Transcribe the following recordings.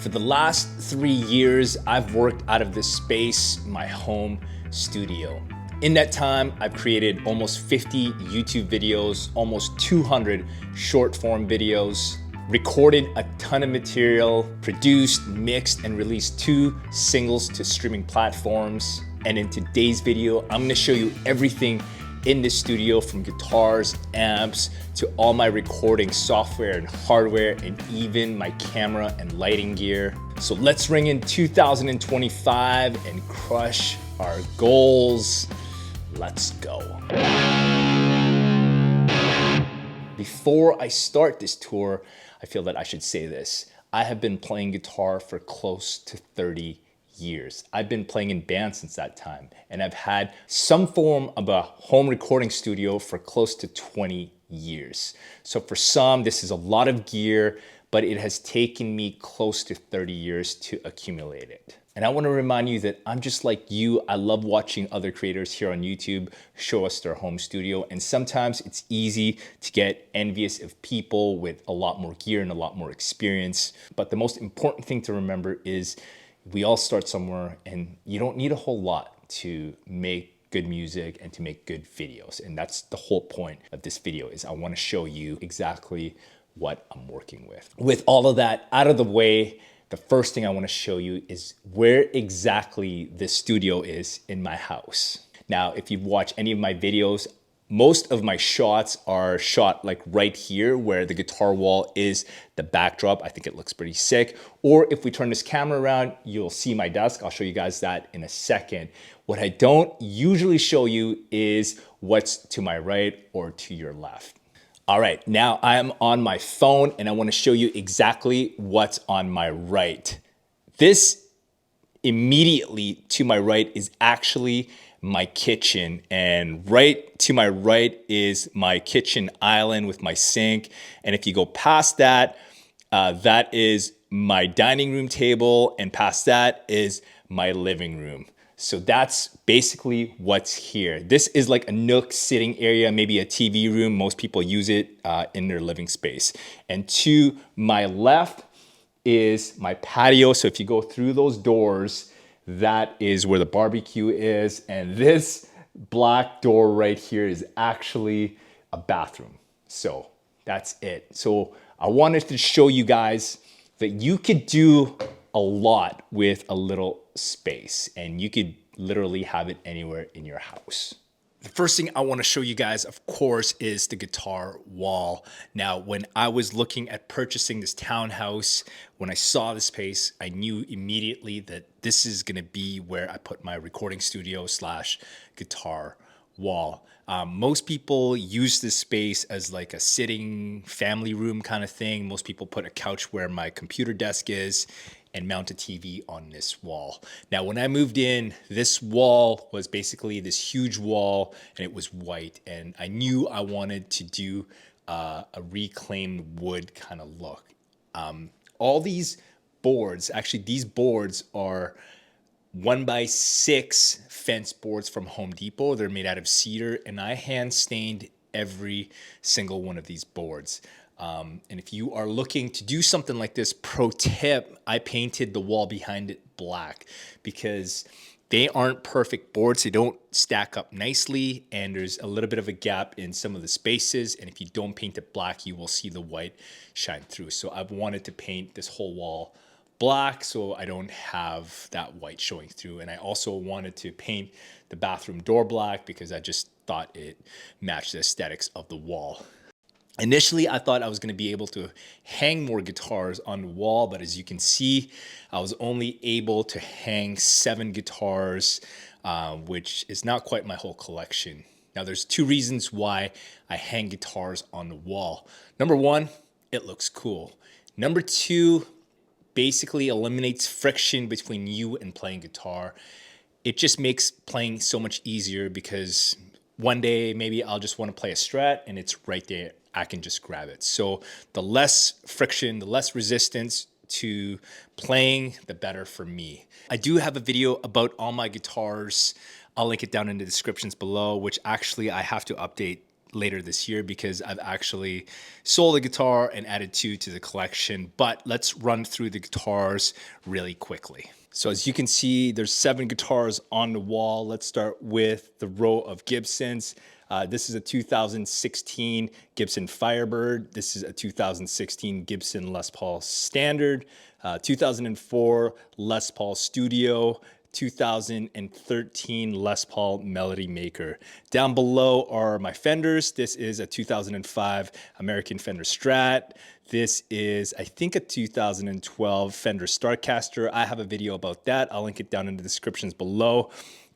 For the last 3 years, I've worked out of this space, my home studio. In that time, I've created almost 50 YouTube videos, almost 200 short form videos, recorded a ton of material, produced, mixed, and released 2 singles to streaming platforms. And in today's video, I'm gonna show you everything in this studio, from guitars, amps, to all my recording software and hardware, and even my camera and lighting gear. So let's ring in 2025 and crush our goals. Let's go. Before I start this tour, I feel that I should say this. I have been playing guitar for close to 30 years. I've been playing in bands since that time, and I've had some form of a home recording studio for close to 20 years. So for some, this is a lot of gear, but it has taken me close to 30 years to accumulate it. And I want to remind you that I'm just like you. I love watching other creators here on YouTube show us their home studio. And sometimes it's easy to get envious of people with a lot more gear and a lot more experience. But the most important thing to remember is we all start somewhere, and you don't need a whole lot to make good music and to make good videos. And that's the whole point of this video, is I want to show you exactly what I'm working with. With all of that out of the way, the first thing I want to show you is where exactly this studio is in my house. Now, if you've watched any of my videos, most of my shots are shot like right here where the guitar wall is the backdrop. I think it looks pretty sick. Or if we turn this camera around, you'll see my desk. I'll show you guys that in a second. What I don't usually show you is what's to my right or to your left. All right, now I am on my phone and I want to show you exactly what's on my right. This immediately to my right is actually my kitchen, and right to my right is my kitchen island with my sink. And if you go past that, that is my dining room table, and past that is my living room. So that's basically what's here. This is like a nook sitting area, maybe a TV room. Most people use it in their living space. And to my left is my patio. So if you go through those doors, that is where the barbecue is. And this black door right here is actually a bathroom. So that's it. So I wanted to show you guys that you could do a lot with a little space, and you could literally have it anywhere in your house. The first thing I want to show you guys, of course, is the guitar wall. Now, when I was looking at purchasing this townhouse, when I saw the space, I knew immediately that this is going to be where I put my recording studio / guitar wall. Most people use this space as like a sitting family room kind of thing. Most people put a couch where my computer desk is and mount a TV on this wall. Now, when I moved in, this wall was basically this huge wall, and it was white. And I knew I wanted to do a reclaimed wood kind of look. All these boards, actually these boards are 1x6 fence boards from Home Depot. They're made out of cedar, and I hand stained every single one of these boards. And if you are looking to do something like this, pro tip, I painted the wall behind it black because they aren't perfect boards. They don't stack up nicely, and there's a little bit of a gap in some of the spaces. And if you don't paint it black, you will see the white shine through. So I've wanted to paint this whole wall black so I don't have that white showing through. And I also wanted to paint the bathroom door black because I just thought it matched the aesthetics of the wall. Initially, I thought I was going to be able to hang more guitars on the wall, but as you can see, I was only able to hang 7 guitars, which is not quite my whole collection. Now, there's 2 reasons why I hang guitars on the wall. Number 1, it looks cool. Number 2, basically eliminates friction between you and playing guitar. It just makes playing so much easier because one day maybe I'll just want to play a Strat and it's right there. I can just grab it. So the less friction, the less resistance to playing, the better for me. I do have a video about all my guitars. I'll link it down in the descriptions below, which actually I have to update later this year because I've actually sold a guitar and added two to the collection. But let's run through the guitars really quickly. So as you can see, there's 7 guitars on the wall. Let's start with the row of Gibsons. This is a 2016 Gibson Firebird. This is a 2016 Gibson Les Paul Standard, 2004 Les Paul Studio, 2013 Les Paul Melody Maker. Down below are my Fenders. This is a 2005 American Fender Strat. This is, I think, a 2012 Fender Starcaster. I have a video about that. I'll link it down in the descriptions below.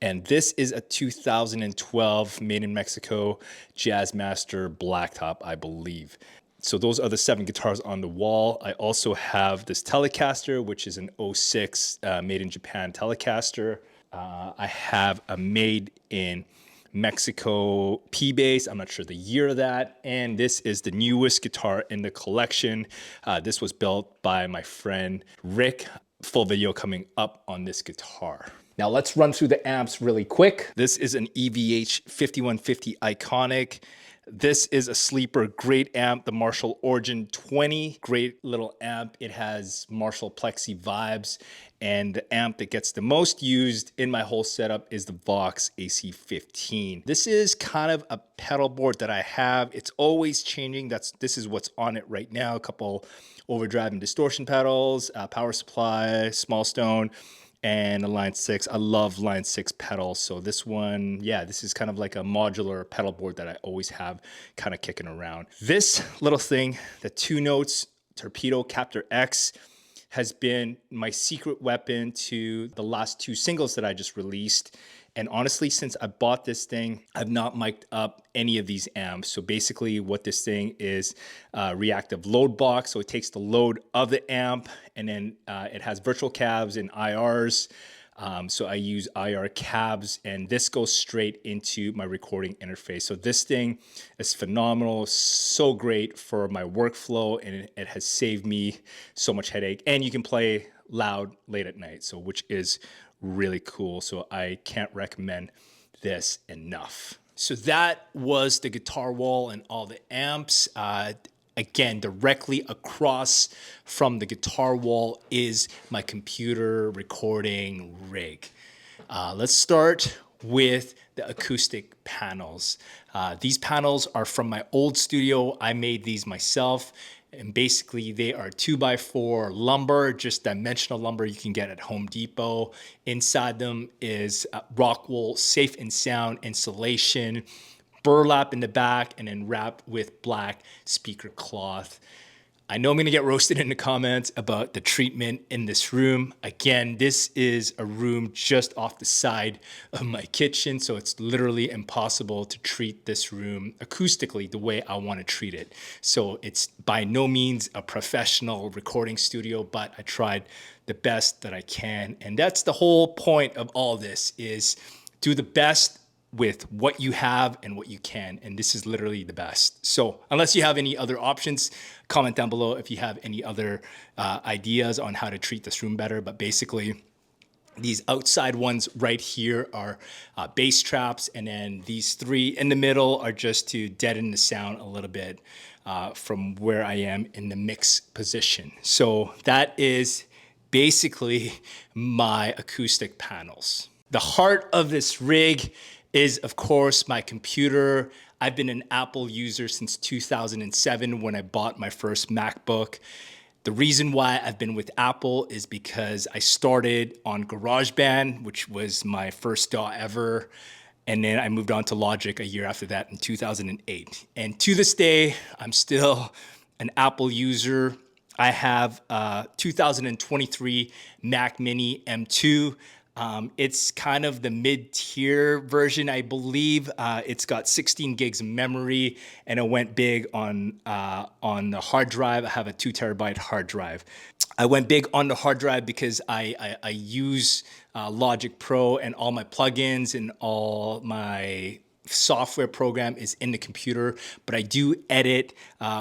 And this is a 2012 made in Mexico Jazzmaster Blacktop, I believe. So those are the 7 guitars on the wall. I also have this Telecaster, which is an 06 made in Japan Telecaster. I have a made in Mexico P-Bass. I'm not sure the year of that. And this is the newest guitar in the collection. This was built by my friend Rick. Full video coming up on this guitar. Now let's run through the amps really quick. This is an EVH 5150 Iconic. This is a sleeper, great amp, the Marshall Origin 20. Great little amp. It has Marshall Plexi vibes. And the amp that gets the most used in my whole setup is the Vox AC15. This is kind of a pedal board that I have. It's always changing. This is what's on it right now. A couple overdrive and distortion pedals, power supply, small stone, and a Line 6. I love Line 6 pedals. So this one, yeah, this is kind of like a modular pedal board that I always have kind of kicking around. This little thing, the 2 Notes Torpedo Captor X, has been my secret weapon to the last 2 singles that I just released. And honestly, since I bought this thing, I've not mic'd up any of these amps. So basically what this thing is, reactive load box. So it takes the load of the amp, and then it has virtual cabs and IRs. So I use IR cabs, and this goes straight into my recording interface. So this thing is phenomenal, so great for my workflow, and it has saved me so much headache. And you can play loud late at night, so which is really cool. So I can't recommend this enough. So that was the guitar wall and all the amps. Again, directly across from the guitar wall is my computer recording rig. Let's start with the acoustic panels. These panels are from my old studio. I made these myself. And basically they are 2x4 lumber, just dimensional lumber you can get at Home Depot. Inside them is Rockwool Safe and Sound insulation, burlap in the back, and then wrapped with black speaker cloth. I know I'm gonna get roasted in the comments about the treatment in this room. Again, this is a room just off the side of my kitchen, so it's literally impossible to treat this room acoustically the way I wanna treat it. So it's by no means a professional recording studio, but I tried the best that I can. And that's the whole point of all this, is do the best with what you have and what you can, and this is literally the best. So unless you have any other options, comment down below if you have any other ideas on how to treat this room better. But basically, these outside ones right here are bass traps, and then these 3 in the middle are just to deaden the sound a little bit from where I am in the mix position. So that is basically my acoustic panels. The heart of this rig is, of course, my computer. I've been an Apple user since 2007 when I bought my first MacBook. The reason why I've been with Apple is because I started on GarageBand, which was my first DAW ever. And then I moved on to Logic a year after that in 2008. And to this day, I'm still an Apple user. I have a 2023 Mac Mini M2. It's kind of the mid-tier version, I believe. It's got 16 gigs of memory, and it went big on the hard drive. I have a 2 terabyte hard drive. I went big on the hard drive because I use Logic Pro and all my plugins and all my software program is in the computer, but I do edit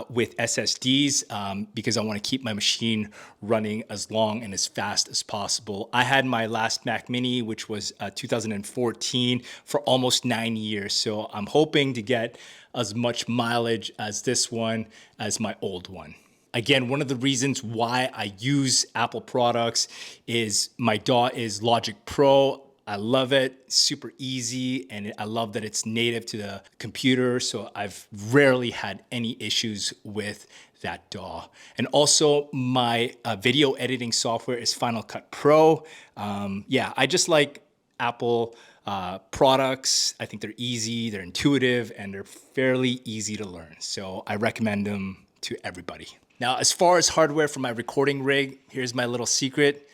with SSDs because I want to keep my machine running as long and as fast as possible. I had my last Mac Mini, which was 2014, for almost 9 years. So I'm hoping to get as much mileage as this one as my old one. Again, one of the reasons why I use Apple products is my DAW is Logic Pro. I love it, super easy, and I love that it's native to the computer, so I've rarely had any issues with that DAW. And also my video editing software is Final Cut Pro. Yeah, I just like Apple products. I think they're easy, they're intuitive, and they're fairly easy to learn. So I recommend them to everybody. Now, as far as hardware for my recording rig, here's my little secret.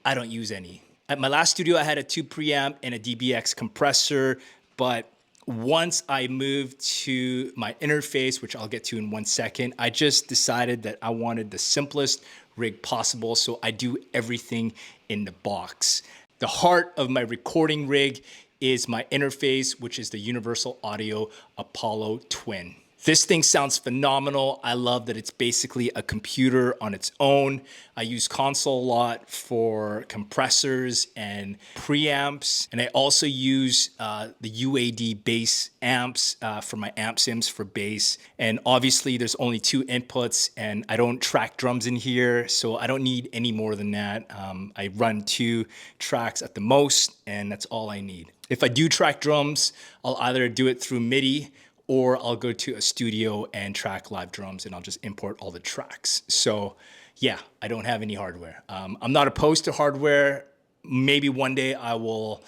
I don't use any. At my last studio, I had a 2 preamp and a DBX compressor, but once I moved to my interface, which I'll get to in 1 second, I just decided that I wanted the simplest rig possible, so I do everything in the box. The heart of my recording rig is my interface, which is the Universal Audio Apollo Twin. This thing sounds phenomenal. I love that it's basically a computer on its own. I use console a lot for compressors and preamps. And I also use the UAD bass amps for my amp sims for bass. And obviously there's only 2 inputs and I don't track drums in here, so I don't need any more than that. I run 2 tracks at the most, and that's all I need. If I do track drums, I'll either do it through MIDI or I'll go to a studio and track live drums and I'll just import all the tracks. So yeah, I don't have any hardware. I'm not opposed to hardware. Maybe one day I will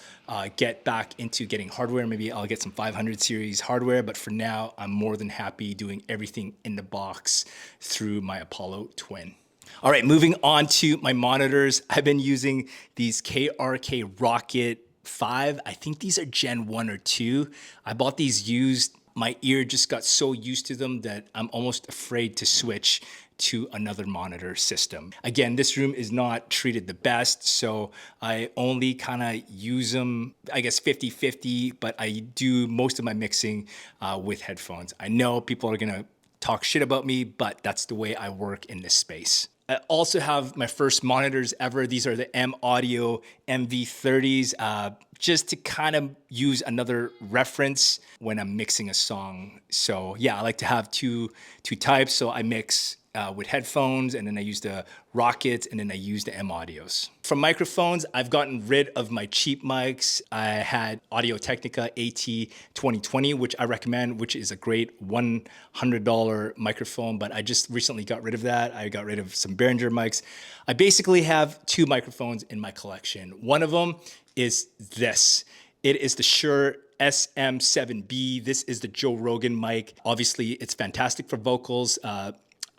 get back into getting hardware. Maybe I'll get some 500 series hardware, but for now, I'm more than happy doing everything in the box through my Apollo Twin. All right, moving on to my monitors. I've been using these KRK Rocket 5. I think these are Gen 1 or 2. I bought these used. My ear just got so used to them that I'm almost afraid to switch to another monitor system. Again, this room is not treated the best, so I only kind of use them, I guess 50-50, but I do most of my mixing with headphones. I know people are gonna talk shit about me, but that's the way I work in this space. I also have my first monitors ever. These are the M Audio MV30s, just to kind of use another reference when I'm mixing a song. So yeah, I like to have two types. So I mix with headphones, and then I use the Rockets, and then I use the M Audios. From microphones, I've gotten rid of my cheap mics. I had Audio-Technica AT 2020, which I recommend, which is a great $100 microphone, but I just recently got rid of that. I got rid of some Behringer mics. I basically have 2 microphones in my collection. One of them is this. It is the Shure SM7B. This is the Joe Rogan mic. Obviously, it's fantastic for vocals.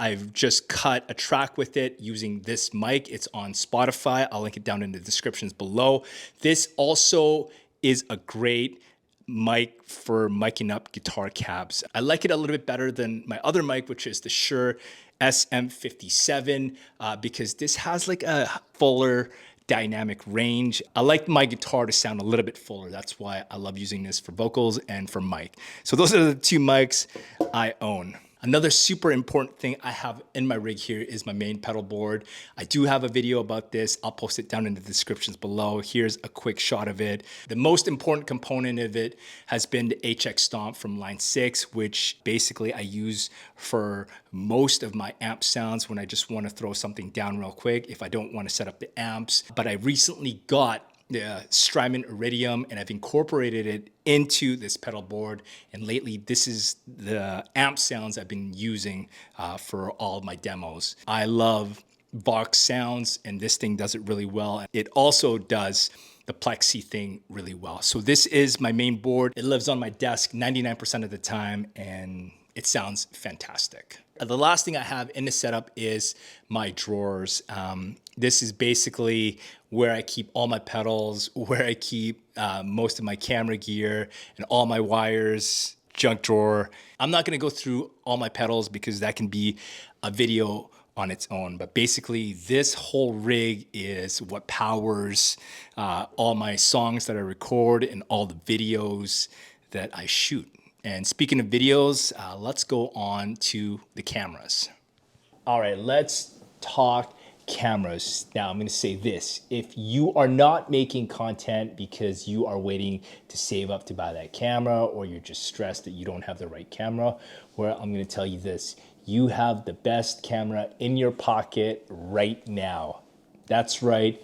I've just cut a track with it using this mic. It's on Spotify. I'll link it down in the descriptions below. This also is a great mic for miking up guitar cabs. I like it a little bit better than my other mic, which is the Shure SM57, because this has like a fuller dynamic range. I like my guitar to sound a little bit fuller. That's why I love using this for vocals and for mic. So those are the 2 mics I own. Another super important thing I have in my rig here is my main pedal board. I do have a video about this. I'll post it down in the descriptions below. Here's a quick shot of it. The most important component of it has been the HX Stomp from Line 6, which basically I use for most of my amp sounds when I just want to throw something down real quick if I don't want to set up the amps. But I recently got the Strymon Iridium, and I've incorporated it into this pedal board. And lately, this is the amp sounds I've been using for all of my demos. I love Vox sounds, and this thing does it really well. It also does the plexi thing really well. So this is my main board. It lives on my desk 99% of the time, and it sounds fantastic. The last thing I have in the setup is my drawers. This is basically where I keep all my pedals, where I keep most of my camera gear and all my wires, junk drawer. I'm not gonna go through all my pedals because that can be a video on its own, but basically this whole rig is what powers all my songs that I record and all the videos that I shoot. And speaking of videos, let's go on to the cameras. All right, let's talk cameras. Now I'm gonna say this: if you are not making content because you are waiting to save up to buy that camera, or you're just stressed that you don't have the right camera, well, I'm gonna tell you this: you have the best camera in your pocket right now. That's right,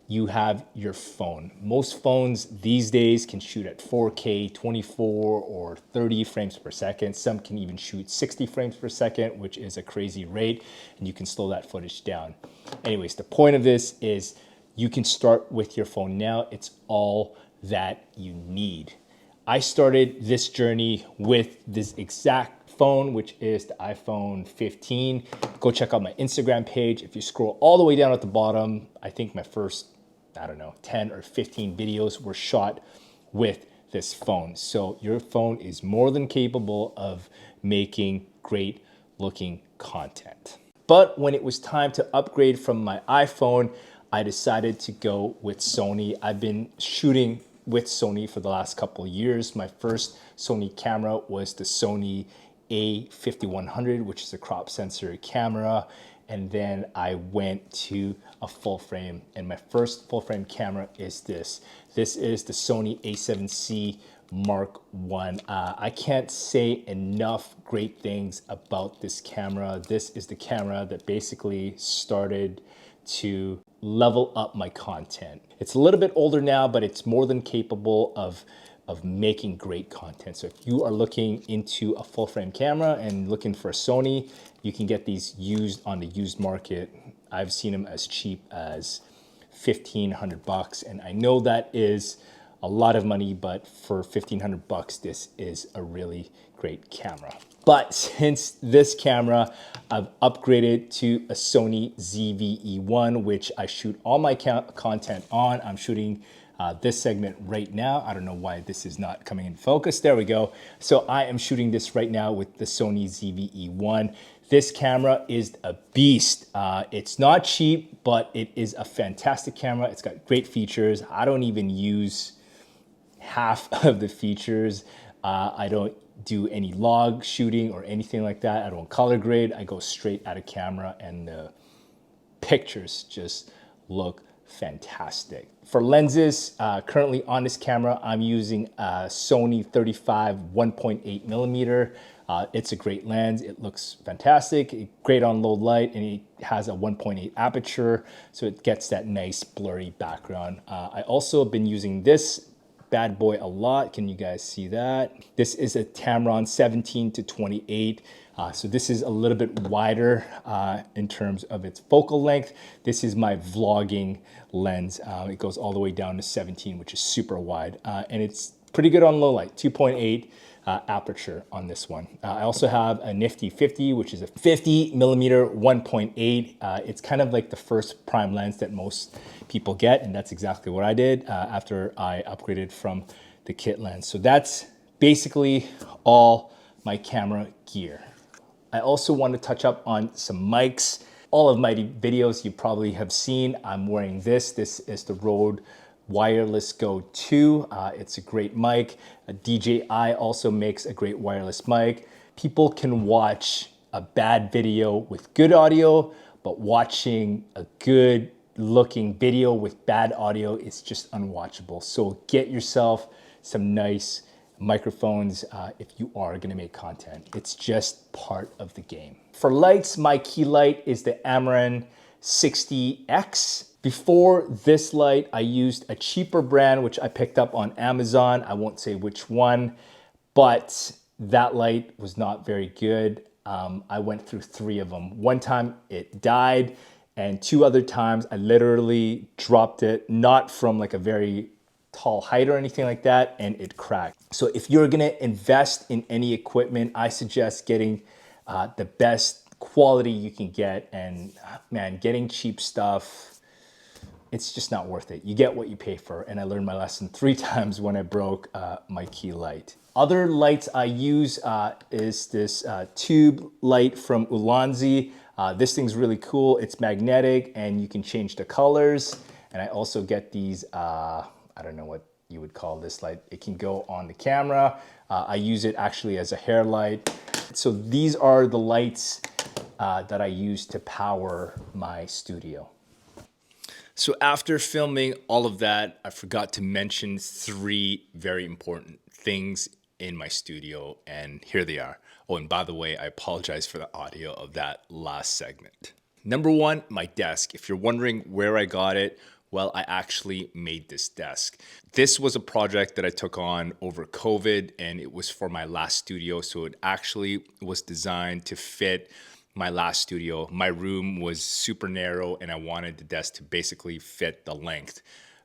you have your phone. Most phones these days can shoot at 4K, 24 or 30 frames per second. Some can even shoot 60 frames per second, which is a crazy rate, and you can slow that footage down. Anyways, the point of this is you can start with your phone now. It's all that you need. I started this journey with this exact phone, which is the iPhone 15. Go check out my Instagram page. If you scroll all the way down at the bottom, I think my first, 10 or 15 videos were shot with this phone. So your phone is more than capable of making great looking content. But when it was time to upgrade from my iPhone, I decided to go with Sony. I've been shooting with Sony for the last couple of years. My first Sony camera was the Sony A5100, which is a crop sensor camera. And then I went to a full frame, and my first full frame camera is this. This is the Sony A7C Mark I. I can't say enough great things about this camera. This is the camera that basically started to level up my content. It's a little bit older now, but it's more than capable of making great content. So if you are looking into a full frame camera and looking for a Sony, you can get these used on the used market. I've seen them as cheap as $1,500, and I know that is a lot of money, but for $1,500, this is a really great camera. But since this camera, I've upgraded to a Sony ZV-E1, which I shoot all my content on. I'm shooting this segment right now. I don't know why this is not coming in focus. There we go. So I am shooting this right now with the Sony ZV-E1. This camera is a beast. It's not cheap, but it is a fantastic camera. It's got great features. I don't even use half of the features. I don't do any log shooting or anything like that. I don't color grade. I go straight out of camera, and the pictures just look fantastic. For lenses, currently on this camera, I'm using a Sony 35 1.8 millimeter. It's a great lens. It looks fantastic, great on low light, and it has a 1.8 aperture, so it gets that nice blurry background. I also have been using this bad boy a lot. Can you guys see that? This is a Tamron 17 to 28. So this is a little bit wider in terms of its focal length. This is my vlogging lens. It goes all the way down to 17, which is super wide. And it's pretty good on low light, 2.8 aperture on this one. I also have a nifty 50, which is a 50 millimeter 1.8. It's kind of like the first prime lens that most people get, and that's exactly what I did after I upgraded from the kit lens. So that's basically all my camera gear. I also want to touch up on some mics. All of my videos you probably have seen, I'm wearing this. This is the Rode Wireless Go 2. It's a great mic. DJI also makes a great wireless mic. People can watch a bad video with good audio, but watching a good looking video with bad audio is just unwatchable. So get yourself some nice microphones if you are gonna make content. It's just part of the game. For lights, my key light is the Amaran 60X. Before this light, I used a cheaper brand, which I picked up on Amazon. I won't say which one, but that light was not very good. I went through 3 of them. One time it died, and 2 other times I literally dropped it, not from like a very tall height or anything like that, and it cracked. So if you're gonna invest in any equipment, I suggest getting the best quality you can get. And man, getting cheap stuff, it's just not worth it. You get what you pay for, and I learned my lesson 3 times when I broke my key light. Other lights I use is this tube light from Ulanzi. This thing's really cool. It's magnetic, and you can change the colors. And I also get these, I don't know what you would call this light. It can go on the camera. I use it actually as a hair light. So these are the lights that I use to power my studio. So after filming all of that, I forgot to mention 3 very important things in my studio, and here they are. Oh, and by the way, I apologize for the audio of that last segment. Number 1, my desk. If you're wondering where I got it, well, I actually made this desk. This was a project that I took on over COVID, and it was for my last studio. So it actually was designed to fit my last studio. My room was super narrow, and I wanted the desk to basically fit the length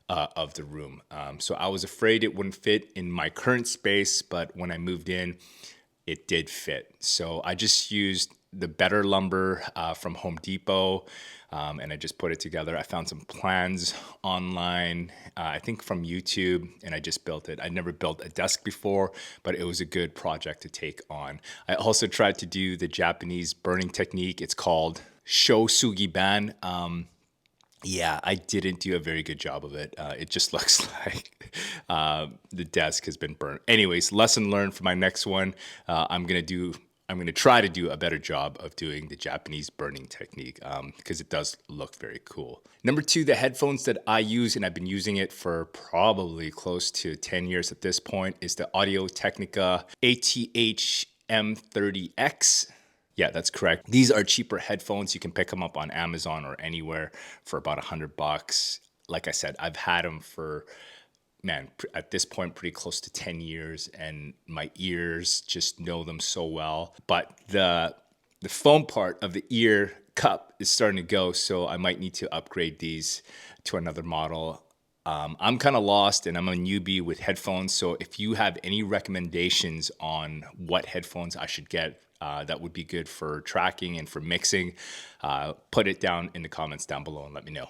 of the room. So I was afraid it wouldn't fit in my current space, but when I moved in, it did fit. So I just used the better lumber from Home Depot, and I just put it together. I found some plans online, I think from YouTube, and I just built it. I'd never built a desk before, but it was a good project to take on. I also tried to do the Japanese burning technique. It's called Shosugi-ban. Yeah, I didn't do a very good job of it. It just looks like the desk has been burnt. Anyways, lesson learned for my next one. I'm gonna try to do a better job of doing the Japanese burning technique because it does look very cool. Number 2, the headphones that I use, and I've been using it for probably close to 10 years at this point, is the Audio-Technica ATH M30X. Yeah, that's correct. These are cheaper headphones. You can pick them up on Amazon or anywhere for about $100. Like I said, I've had them for, man, at this point, pretty close to 10 years, and my ears just know them so well. But the foam part of the ear cup is starting to go, so I might need to upgrade these to another model. I'm kind of lost, and I'm a newbie with headphones, so if you have any recommendations on what headphones I should get, that would be good for tracking and for mixing, put it down in the comments down below and let me know.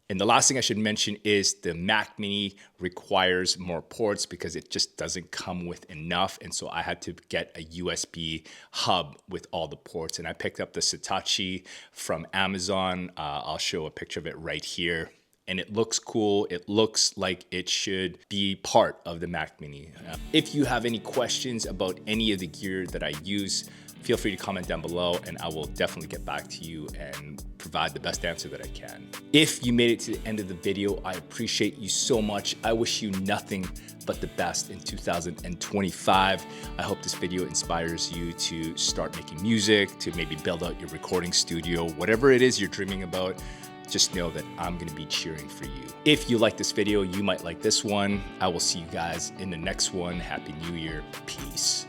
And the last thing I should mention is the Mac Mini requires more ports because it just doesn't come with enough. And so I had to get a USB hub with all the ports. And I picked up the Satachi from Amazon. I'll show a picture of it right here. And it looks cool. It looks like it should be part of the Mac Mini. If you have any questions about any of the gear that I use, feel free to comment down below and I will definitely get back to you and provide the best answer that I can. If you made it to the end of the video, I appreciate you so much. I wish you nothing but the best in 2025. I hope this video inspires you to start making music, to maybe build out your recording studio, whatever it is you're dreaming about. Just know that I'm gonna be cheering for you. If you like this video, you might like this one. I will see you guys in the next one. Happy New Year. Peace.